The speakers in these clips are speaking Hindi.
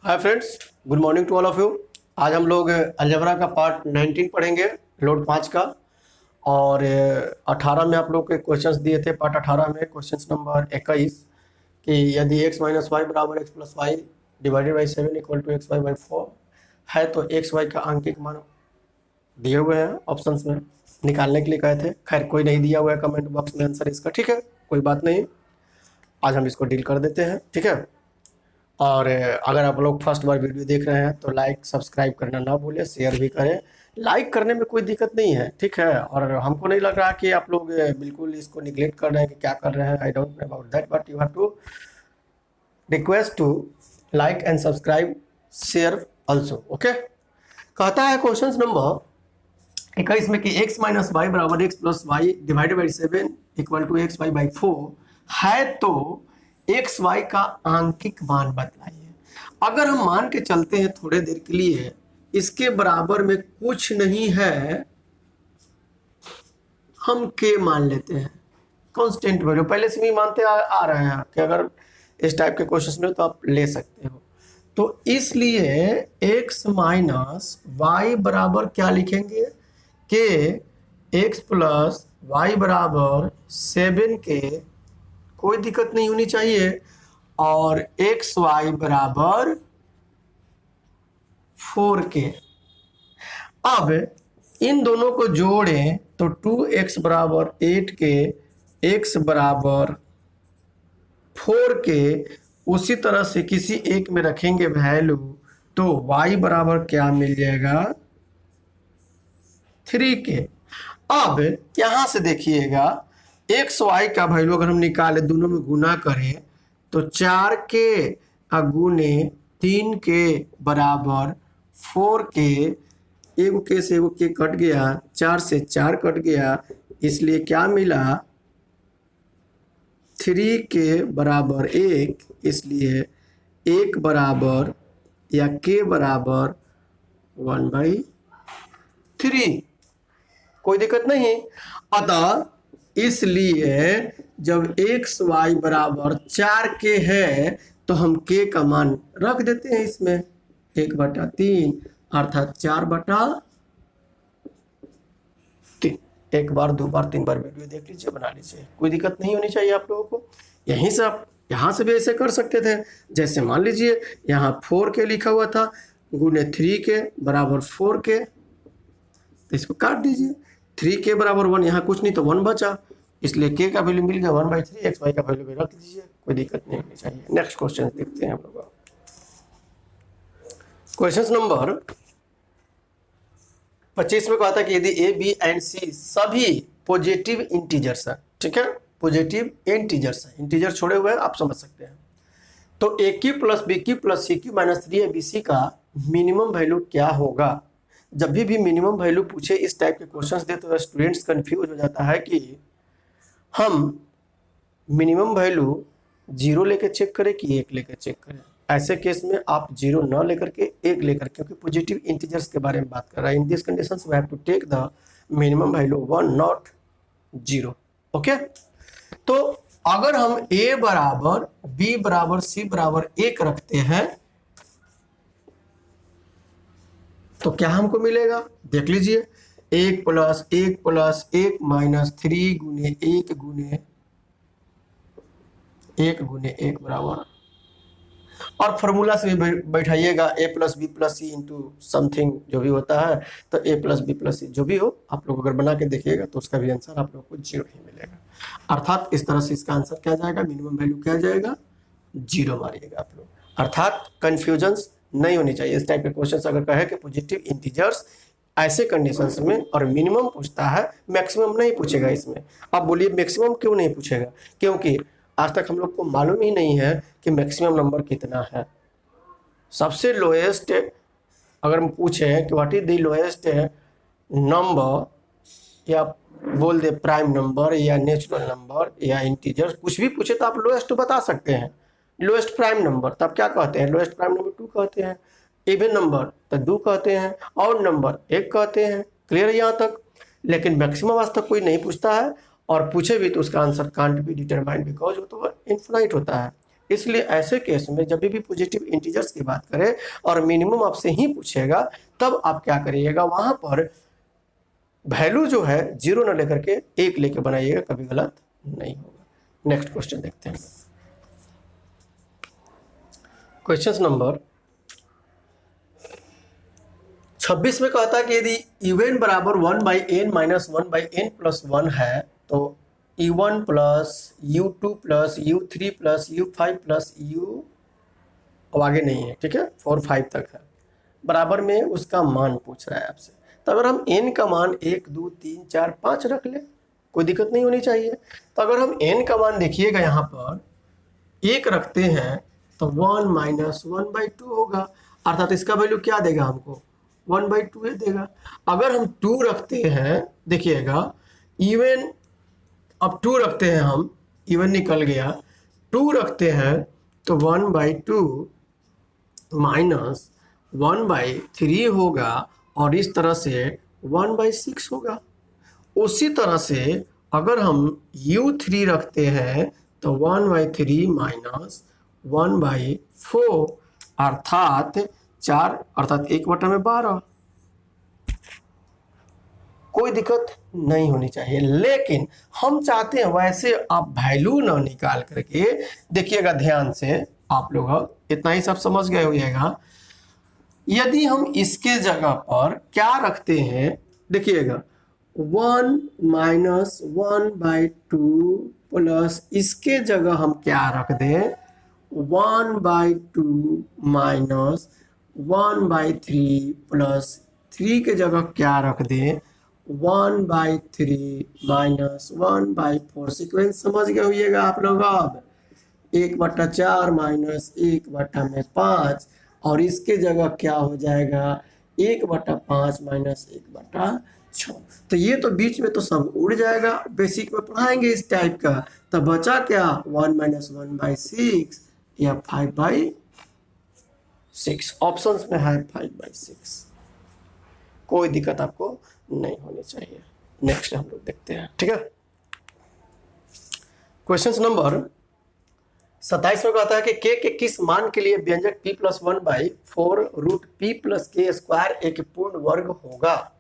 Hi friends, good morning to all of you. आज हम लोग अलजेब्रा का पार्ट 19 पढ़ेंगे, लोड 5 का। और 18 में आप लोग के क्वेश्चंस दिए थे। पार्ट 18 में क्वेश्चंस नंबर 21 कि यदि x माइनस वाई बराबर x plus y divided by 7 equal to x y by 4 है तो एक्स वाई का आंकिक मान दिए हुए हैं। ऑप्शंस में निकालने के लिए कहे थे। खैर कोई नहीं दिया हुआ है कमेंट बॉक्स में आंसर इसका, ठीक है, कोई बात नहीं। आज हम इसको डील कर देते हैं, ठीक है। और अगर आप लोग फर्स्ट बार वीडियो देख रहे हैं तो लाइक सब्सक्राइब करना ना भूलें, शेयर भी करें। लाइक करने में कोई दिक्कत नहीं है, ठीक है। और हमको नहीं लग रहा कि आप लोग बिल्कुल इसको निगलेक्ट कर रहे हैं कि क्या कर रहे हैं। I don't know about that, but you have to request to like and subscribe, share also, okay. कहता है क्वेश्चन नंबर 21 में कि x माइनस वाई बराबर x plus y divided by 7 equal to x y by 4 है तो एक्स वाई का आंकिक मान बतलाइए। अगर हम मान के चलते हैं थोड़े देर के लिए इसके बराबर में कुछ नहीं है, हम के मान लेते हैं कांस्टेंट वैल्यू। पहले से भी मानते आ रहे हैं कि अगर इस टाइप के क्वेश्चन में तो आप ले सकते हो। तो इसलिए x माइनस वाई बराबर क्या लिखेंगे कि x प्लस वाई बराबर 7 के, कोई दिक्कत नहीं होनी चाहिए, और एक्स वाई बराबर 4 के। अब इन दोनों को जोड़ें तो 2x बराबर 8 के, x बराबर 4 के, उसी तरह से किसी एक में रखेंगे वैल्यू तो y बराबर क्या मिल जाएगा 3 के। अब यहां से देखिएगा एक्स वाई का वैल्यू अगर हम निकाले दोनों में गुना करें तो 4 के गुने 3 के बराबर 4 के। एगो के से एगो के कट गया, 4 से 4 कट गया, इसलिए क्या मिला 3 के बराबर 1। इसलिए 1 बराबर या के बराबर 1/3, कोई दिक्कत नहीं। अतः इसलिए जब एक्स वाई बराबर 4 के है तो हम के का मान रख देते हैं इसमें 1/3 अर्थात 4/3। एक बार, दो बार, 3 बार वीडियो देख लीजिए, बना लीजिए, कोई दिक्कत नहीं होनी चाहिए आप लोगों को। यहीं से आप यहाँ से भी ऐसे कर सकते थे। जैसे मान लीजिए यहाँ 4 के लिखा हुआ था गुने 3 के बराबर 4 के, तो इसको काट दीजिए। 3 के बराबर 1, यहाँ कुछ नहीं तो 1 बचा, इसलिए के का वैल्यू मिल गया 1/3। एक्स वाई का वैल्यू भी रख दीजिए, कोई दिक्कत नहीं होनी चाहिए। नेक्स्ट क्वेश्चन देखते हैं हम लोग। क्वेश्चन नंबर 25 में कहता है कि यदि ए बी एंड सी सभी पॉजिटिव इंटीजर्स है, ठीक है, पॉजिटिव इंटीजर्स है, इंटीजर छोड़े हुए हैं, आप समझ सकते हैं, तो A Q plus B Q plus C Q minus 3 A B C का मिनिमम वैल्यू क्या होगा। जब भी मिनिमम वैल्यू पूछे इस टाइप के क्वेश्चंस दे तो स्टूडेंट्स कंफ्यूज हो जाता है कि हम मिनिमम वैल्यू 0 लेकर चेक करें कि 1 लेकर चेक करें। ऐसे केस में आप 0 न लेकर के 1 लेकर, क्योंकि पॉजिटिव इंटीजर्स के बारे में बात कर रहा है। In this conditions we have to take the minimum value 1 not 0, okay. तो अगर हम a बराबर b बराबर c बराबर 1 रखते हैं तो क्या हमको मिलेगा, देख लीजिए। 1 प्लस 1 प्लस 1 माइनस 3 गुने 1 गुने 1 गुने 1 बराबर, और फॉर्मूला से भी बैठाइएगा a plus b plus c into something जो भी होता है, तो a plus b plus c जो भी हो आप लोग अगर बना के देखिएगा तो उसका भी आंसर आप लोग को 0 ही मिलेगा। अर्थात इस तरह से इसका आंसर क्या जाएगा, मिनिमम वैल्यू क्या जाएगा 0 मारिएगा आप लोग। अर्थात कंफ्यूजन नहीं होनी चाहिए। इस टाइप के क्वेश्चन अगर कहे कि पॉजिटिव इंटीजर्स ऐसे कंडीशंस में और मिनिमम पूछता है, मैक्सिमम नहीं पूछेगा इसमें। अब बोलिए मैक्सिमम क्यों नहीं पूछेगा, क्योंकि आज तक हम लोग को मालूम ही नहीं है कि मैक्सिमम नंबर कितना है। सबसे लोएस्ट अगर हम पूछें कि what is the lowest number, या बोल दे प्राइम नंबर या नेचुरल नंबर या इंटीजर, कुछ भी पूछे तो आप लोएस्ट बता सकते हैं। लोएस्ट प्राइम नंबर तब क्या कहते हैं, लोएस्ट प्राइम नंबर 2 कहते हैं, इवन नंबर तो 2 कहते हैं, ऑड नंबर 1 कहते हैं। क्लियर है यहाँ तक। लेकिन मैक्सिमम आज तक कोई नहीं पूछता है, और पूछे भी तो उसका answer can't be determined because वो तो इन्फिनाइट होता है। इसलिए ऐसे केस में जब भी पॉजिटिव इंटीजर्स की बात करें और मिनिमम आपसे ही पूछेगा, तब आप क्या करिएगा, वहां पर वैल्यू जो है 0 ना लेकर के 1 लेके बनाइएगा, कभी गलत नहीं होगा। नेक्स्ट क्वेश्चन देखते हैं। क्वेश्चन नंबर 26 में कहता है कि यदि un बराबर 1/n माइनस 1/n प्लस 1 है तो u1 plus u2 plus u3 plus u5 plus u, अब आगे नहीं है, ठीक है, 4 5 तक है, बराबर में उसका मान पूछ रहा है आपसे। तो अगर हम n का मान 1 2 3 4 5 रख ले, कोई दिक्कत नहीं होनी चाहिए। तो अगर हम n का मान देखिएगा यहाँ पर 1 रखते हैं तो 1 माइनस 1/2 होगा, अर्थात इसका वैल्यू क्या देगा हमको, 1/2 देगा। अगर हम 2 रखते हैं, देखिएगा इवन, अब 2 रखते हैं हम, इवन निकल गया, 2 रखते हैं तो 1/2 माइनस 1/3 होगा और इस तरह से 1/6 होगा। उसी तरह से अगर हम u3 रखते हैं तो 1/3 माइनस 1/4 अर्थात 4, अर्थात 1/12। कोई दिक्कत नहीं होनी चाहिए, लेकिन हम चाहते हैं वैसे आप वैल्यू ना निकाल करके, देखिएगा ध्यान से, आप लोग इतना ही सब समझ गए होइएगा। यदि हम इसके जगह पर क्या रखते हैं, देखिएगा 1 माइनस 1/2 प्लस इसके जगह हम क्या रख दें, 1/2 माइनस 1/3 प्लस 3 के जगह क्या रख दें, 1/3 माइनस 1/4। सीक्वेंस समझ गए होइएगा आप लोग। अब 1/4 माइनस 1/5 और इसके जगह क्या हो जाएगा, 1/5 माइनस 1/6। तो ये तो बीच में तो सब उड़ जाएगा, बेसिक में पढ़ाएंगे इस टाइप का। तो बचा क्या, 1 माइनस 1/6 या 5/6, ऑप्शंस में है 5/6। कोई दिक्कत आपको नहीं होनी चाहिए। नेक्स्ट हम लोग देखते हैं, ठीक है। क्वेश्चन नंबर 27 में कहता है कि k के किस मान के लिए व्यंजक p plus 1/4 root p plus k square एक पूर्ण वर्ग होगा।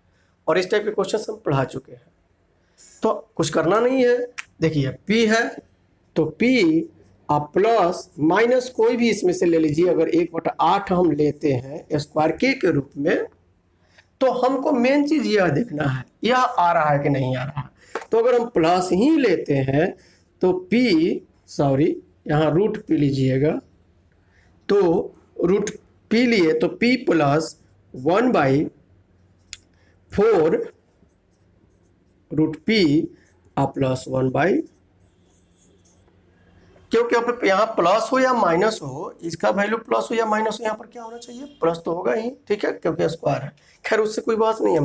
और इस टाइप के क्वेश्चन हम पढ़ा चुके हैं, तो कुछ करना नहीं है। देखिए p है तो p आप प्लस माइनस कोई भी इसमें से ले लीजिए। अगर 1/8 हम लेते हैं स्क्वायर k के रूप में, तो हमको मेन चीज यह देखना है यह आ रहा है कि नहीं आ रहा है। तो अगर हम प्लस ही लेते हैं तो p, सॉरी यहाँ रूट p लीजिएगा, तो रूट p लिए तो p प्लस 1/4 रूट p आप प्लस 1/, क्योंकि अब यहाँ प्लस हो या माइनस हो, इसका वैल्यू प्लस हो या माइनस हो, यहाँ पर क्या होना चाहिए, प्लस तो होगा ही, ठीक है, क्योंकि स्क्वायर है। खैर उससे कोई बात नहीं,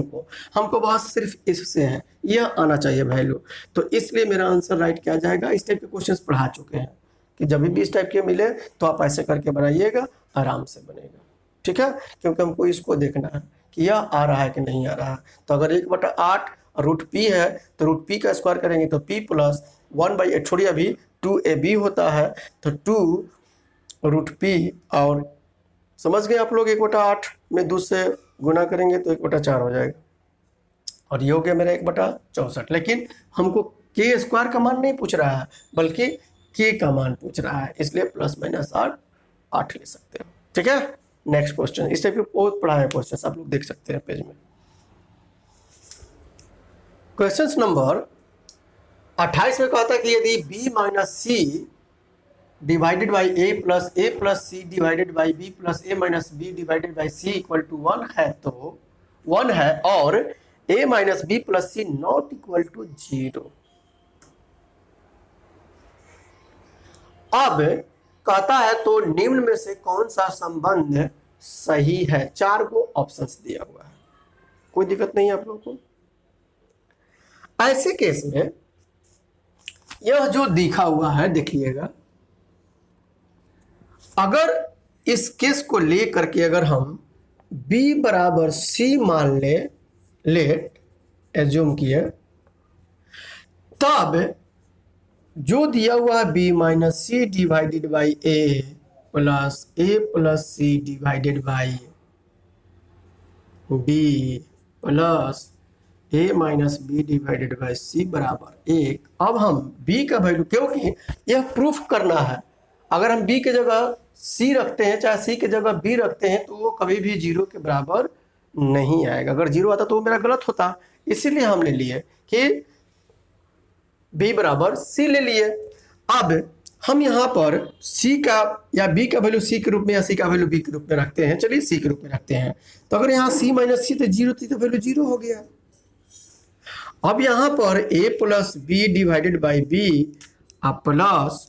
हमको बात सिर्फ इससे है, यह आना चाहिए वैल्यू। तो इसलिए मेरा आंसर राइट क्या जाएगा। इस टाइप के क्वेश्चंस पढ़ा चुके हैं कि जब भी इस टाइप के मिले तो आप ऐसे करके बनाइएगा, आराम से बनेगा, ठीक है, क्योंकि हमको इसको देखना है कि यह आ रहा है कि नहीं आ रहा है। तो अगर 1/8 रूट p है तो रूट p का स्क्वायर करेंगे तो p प्लस 1/8, छोड़िए अभी 2ab होता है तो 2 रूट p, और समझ गए आप लोग, 1/8 में 2 से गुना करेंगे तो 1/4 हो जाएगा, और ये हो गया मेरा 1/64। लेकिन हमको के स्क्वायर का मान नहीं पूछ रहा है, बल्कि के का मान पूछ रहा है, इसलिए प्लस माइनस 8 ले सकते हो, ठीक है। नेक्स्ट क्वेश्चन, इस टाइप के बहुत पढ़ा है क्वेश्चन, आप लोग देख सकते हैं पेज में। क्वेश्चन नंबर 28 में कहता है कि यदि b minus C divided by a plus C divided by b plus a minus B divided by c equal to 1 है, तो 1 है, और a minus b plus c not equal to 0। अब कहता है तो निम्न में से कौन सा संबंध सही है। 4 को ऑप्शंस दिया हुआ है, कोई दिक्कत नहीं है आप लोगों को। ऐसे केस में यह जो दिखा हुआ है, देखिएगा, अगर इस केस को ले करके अगर हम b बराबर c मान लेट एज्यूम किए, तब जो दिया हुआ है B minus C divided by A plus C divided by B plus A minus B divided by C बराबर 1। अब हम b का वैल्यू, क्योंकि यह प्रूफ करना है, अगर हम b के जगह c रखते हैं चाहे c के जगह b रखते हैं तो वो कभी भी 0 के बराबर नहीं आएगा। अगर 0 आता तो वो मेरा गलत होता, इसीलिए हमने लिए कि b बराबर c ले लिए। अब हम यहाँ पर c का या b का वैल्यू c के रूप में या c का वैल्यू b के रूप में रखते हैं। चलिए c के रूप में रखते हैं, तो अगर यहाँ c माइनस सी तो 0 थी तो वैल्यू 0 हो गया। अब यहाँ पर a plus b divided by B plus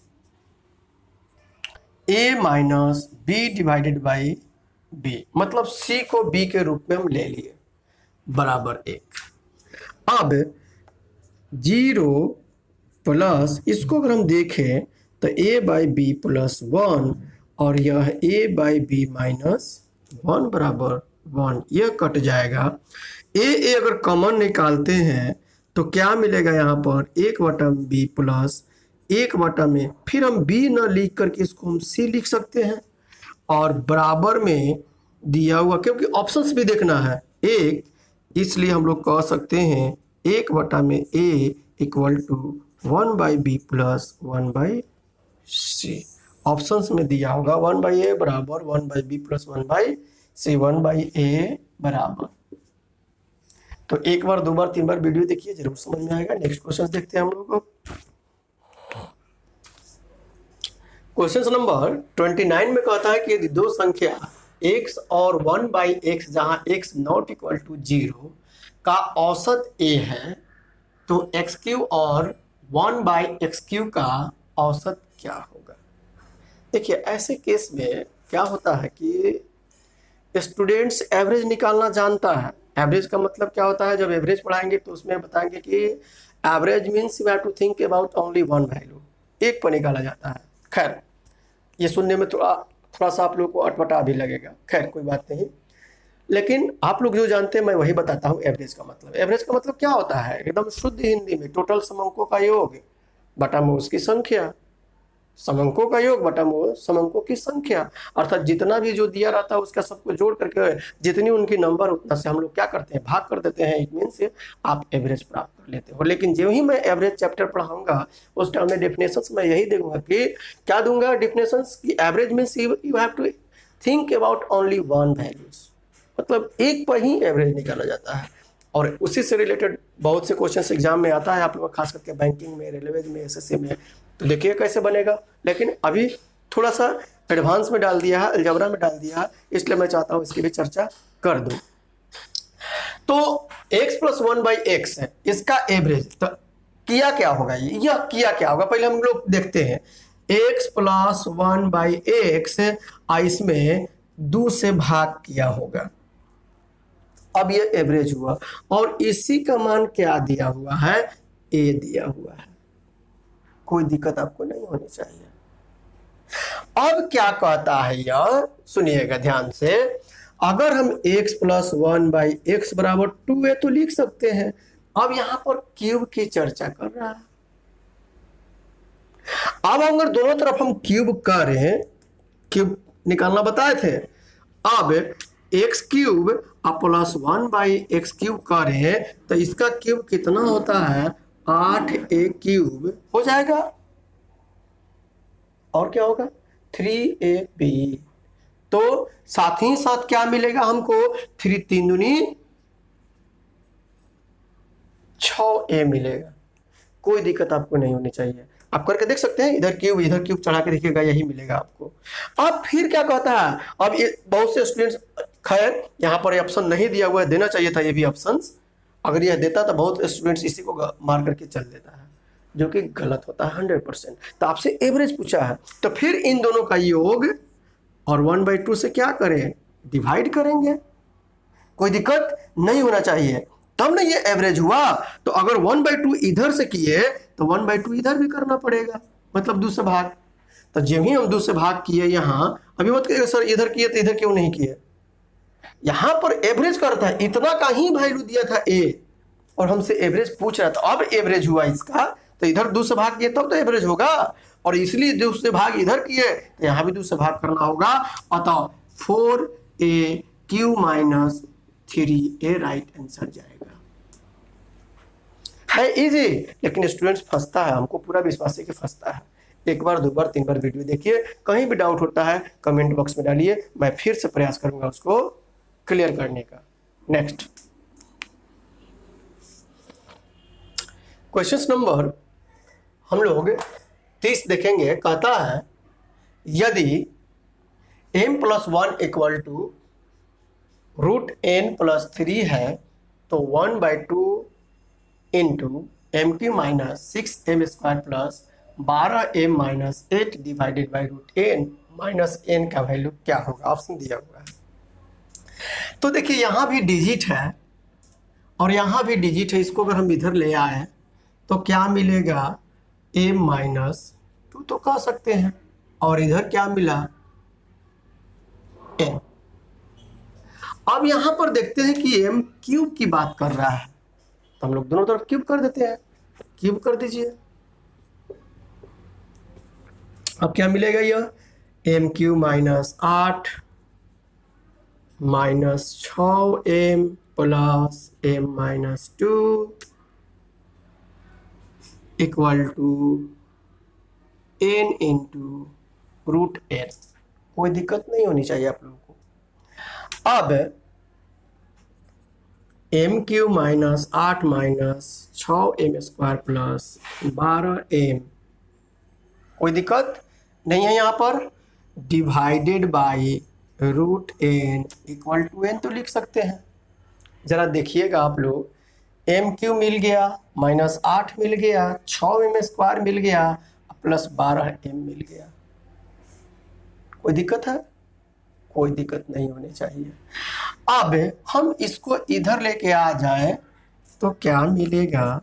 a minus B divided by b, मतलब c को b के रूप में हम ले लिए बराबर 1। अब 0 प्लस इसको अगर हम देखें तो a बाई बी प्लस 1 और यह a बाई बी माइनस 1 बराबर 1, यह कट जाएगा। a अगर कॉमन निकालते हैं तो क्या मिलेगा यहाँ पर 1/b प्लस 1/में, फिर हम b न लिख करके इसको हम c लिख सकते हैं और बराबर में दिया हुआ, क्योंकि ऑप्शंस भी देखना है 1, इसलिए हम लोग कह सकते हैं 1/में a equal to 1/b plus 1/c। Options में दिया होगा 1/a बराबर 1/b प्लस 1/c, 1/a बराबर। तो एक बार, दो बार, तीन बार वीडियो देखिए, जरूर समझ में आएगा। नेक्स्ट क्वेश्चन देखते हैं हम लोग को। क्वेश्चन नंबर 29 में कहता है कि यदि दो संख्या x और 1/x जहां x नॉट इक्वल टू 0 का औसत a है तो x³ और 1/x³ का औसत क्या होगा। देखिए ऐसे केस में क्या होता है कि स्टूडेंट्स एवरेज निकालना जानता है। एवरेज का मतलब क्या होता है, जब एवरेज पढ़ाएंगे तो उसमें बताएंगे कि average means you have to think about only one value, एक पर निकाला जाता है। खैर ये सुनने में थोड़ा सा आप लोग को अटपटा भी लगेगा, खैर कोई बात नहीं, लेकिन आप लोग जो जानते हैं मैं वही बताता हूँ। एवरेज का मतलब, एवरेज का मतलब क्या होता है एकदम शुद्ध हिंदी में, टोटल समंकों का योग बटा में उसकी संख्या, समंकों का योग बटा में समंकों की संख्या, अर्थात जितना भी जो दिया रहता है उसका सबको जोड़ करके जितनी उनकी नंबर उतना से हम लोग क्या करते हैं, भाग कर देते हैं। इट मीन्स आप एवरेज प्राप्त कर लेते हो। लेकिन जो ही मैं एवरेज चैप्टर पढ़ाऊंगा उस टाइम में डेफिनेशंस मैं यही दूंगा कि क्या दूंगा डेफिनेशंस की, average means you have to think about only one values, मतलब एक पर ही एवरेज निकाला जाता है। और उसी से रिलेटेड बहुत से क्वेश्चन एग्जाम में आता है आप लोग, खास करके बैंकिंग में, रेलवे में, एसएससी में, तो देखिए कैसे बनेगा। लेकिन अभी थोड़ा सा एडवांस में डाल दिया है, अलजेब्रा में डाल दिया है, इसलिए मैं चाहता हूँ इसकी भी चर्चा कर दूं। तो x + 1/x है, इसका एवरेज तो किया क्या होगा, यह किया क्या होगा पहले हम लोग देखते हैं। x + 1/x इसमें 2 से भाग किया होगा, अब ये एवरेज हुआ और इसी का मान क्या दिया हुआ है, a दिया हुआ है। कोई दिक्कत आपको नहीं होनी चाहिए। अब क्या कहता है यह, सुनिएगा ध्यान से, अगर हम x + 1/x बराबर 2a तो लिख सकते हैं। अब यहां पर क्यूब की चर्चा कर रहा है। अब अगर दोनों तरफ हम क्यूब कर रहे हैं, क्यूब निकालना बताए थे, अब x³ प्लस 1/x³ कर रहे हैं तो इसका क्यूब कितना होता है, 8a³ हो जाएगा, और क्या होगा 3ab। तो साथ ही साथ क्या मिलेगा हमको, 3 3 दूनी 6a मिलेगा। कोई दिक्कत आपको नहीं होनी चाहिए, आप करके देख सकते हैं, इधर क्यूब चढ़ा के देखिएगा, यही मिलेगा आपको। अब फिर क्या कहता है, अब ये बहुत से स्टूडेंट्स, खैर यहाँ पर ऑप्शन नहीं दिया हुआ है, देना चाहिए था ये भी ऑप्शंस, अगर यह देता तो बहुत स्टूडेंट्स इसी को मार करके चल देता है, जो कि गलत होता है 100%। तो आपसे एवरेज पूछा है, तो फिर इन दोनों का योग और 1/2 से क्या करें, डिवाइड करेंगे, कोई दिक्कत नहीं होना चाहिए, तब ना ये एवरेज हुआ। तो अगर 1/2 इधर से किए तो 1/2 इधर भी करना पड़ेगा, मतलब 2 से भाग। तो जब ही हम 2 से भाग किए यहाँ, अभी मत कहिएगा सर इधर किए तो इधर क्यों नहीं किए, यहाँ पर एवरेज करता है, इतना का ही वैल्यू दिया था a और हमसे एवरेज पूछ रहा था, अब एवरेज हुआ इसका, तो इधर 2 से भाग किए तब तो एवरेज होगा, और इसलिए 2 से भाग इधर किए तो यहाँ भी 2 से भाग करना होगा। अतः 4AQ minus 3A right answer जाएगा। है इजी, लेकिन स्टूडेंट्स फंसता है, हमको पूरा विश्वास है कि फंसता है। एक बार 2 बार 3 बार वीडियो देखिए, कहीं भी डाउट होता है कमेंट बॉक्स में डालिए, मैं फिर से प्रयास करूंगा उसको क्लियर करने का। नेक्स्ट क्वेश्चन नंबर हम लोग 30 देखेंगे। कहता है यदि m+1 इक्वल टू √n+3 है तो 1/2 into m³ minus 6m² plus 12m-8 divided by √n minus n का वैल्यू क्या होगा। ऑप्शन दिया हुआ है। तो देखिए यहाँ भी डिजिट है और यहाँ भी डिजिट है, इसको अगर हम इधर ले आए तो क्या मिलेगा, m-2 तो कह सकते हैं, और इधर क्या मिला, n। अब यहाँ पर देखते हैं कि m³ की बात कर रहा है, तो हम लोग दोनों तरफ क्यूब कर देते हैं, क्यूब कर दीजिए। अब क्या मिलेगा, यह m³ minus 8 minus 6m plus m-2 equal to n into √n। कोई दिक्कत नहीं होनी चाहिए आप लोगों को। अब m³ minus 8 minus 6m² plus 12m, कोई दिक्कत नहीं है यहाँ पर, divided by √n equal to n तो लिख सकते हैं। जरा देखिएगा आप लोग, m³ मिल गया, माइनस 8 मिल गया, 6m² मिल गया, प्लस 12m मिल गया। कोई दिक्कत है, कोई दिक्कत नहीं होनी चाहिए। अब हम इसको इधर लेके आ जाए तो क्या मिलेगा,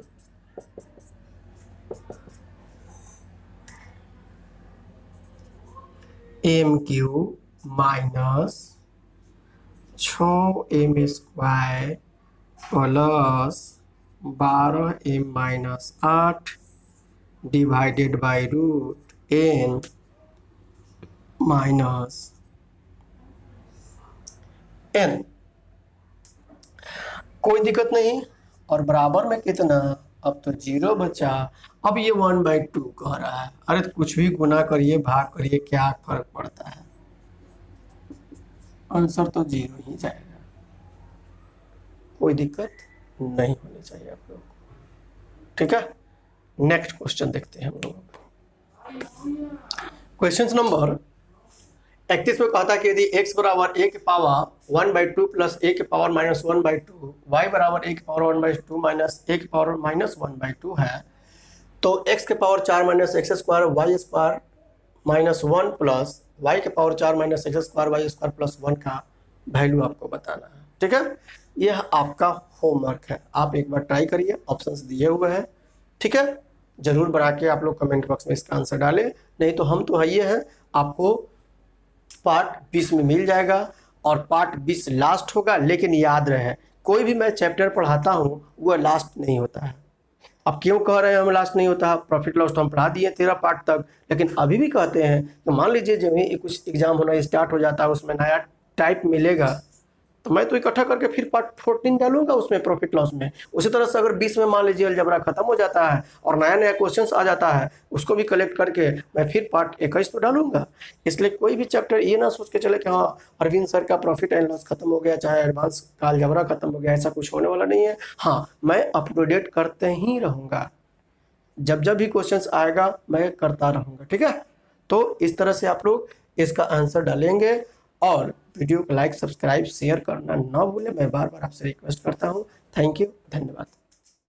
m³ minus 6m² plus 12m-8 divided by √n minus n। कोई दिक्कत नहीं, और बराबर में कितना, अब तो 0 बचा। अब ये 1/2 कह रहा है, अरे तो कुछ भी गुना करिए भाग करिए क्या फर्क पड़ता है, आंसर तो 0 ही जाएगा। कोई दिक्कत नहीं होनी चाहिए आप लोग को, ठीक है। नेक्स्ट क्वेश्चन देखते हैं हम लोग। क्वेश्चन नंबर 31 में कहता है कि यदि x बराबर a के पावर 1/2 प्लस a के पावर माइनस 1/2, y बराबर a के पावर 1/2 माइनस a के पावर माइनस 1/2 है, तो x के power 4 minus x² y² minus 1 plus y के power 4 minus x² y² plus 1 का वैल्यू आपको बताना है, ठीक है। यह आपका होमवर्क है, आप एक बार ट्राई करिए, ऑप्शंस दिए हुए हैं, ठीक है। जरूर बना के आप लोग कमेंट बॉक्स में इसका आंसर डालें, नहीं तो हम तो है ये हैं, आपको पार्ट 20 में मिल जाएगा, और पार्ट 20 लास्ट होगा। लेकिन याद रहे, कोई भी मैं चैप्टर पढ़ाता हूँ वह लास्ट नहीं होता है। अब क्यों कह रहे हैं हम लास्ट नहीं होता, प्रॉफिट लॉस तो हम पढ़ा दिए 13 पार्ट तक, लेकिन अभी भी कहते हैं कि मान लीजिए जब ही कुछ एग्जाम होना स्टार्ट हो जाता है, उसमें नया टाइप मिलेगा, तो मैं तो इकट्ठा करके फिर पार्ट 14 डालूंगा उसमें प्रॉफिट लॉस में। उसी तरह से अगर 20 में मान लीजिए अलजेब्रा खत्म हो जाता है और नया नया क्वेश्चंस आ जाता है, उसको भी कलेक्ट करके मैं फिर पार्ट 21 तो डालूंगा। इसलिए कोई भी चैप्टर ये ना सोच के चले कि हाँ अरविंद सर का प्रॉफिट एंड लॉस खत्म हो गया, चाहे एडवांस का अलजेब्रा खत्म हो गया, ऐसा कुछ होने वाला नहीं है। हाँ, मैं अप टू डेट करते ही रहूँगा, जब जब भी क्वेश्चंस आएगा मैं करता रहूँगा, ठीक है। तो इस तरह से आप लोग इसका आंसर डालेंगे, और वीडियो को लाइक सब्सक्राइब शेयर करना ना भूलें, मैं बार बार आपसे रिक्वेस्ट करता हूँ। थैंक यू, धन्यवाद।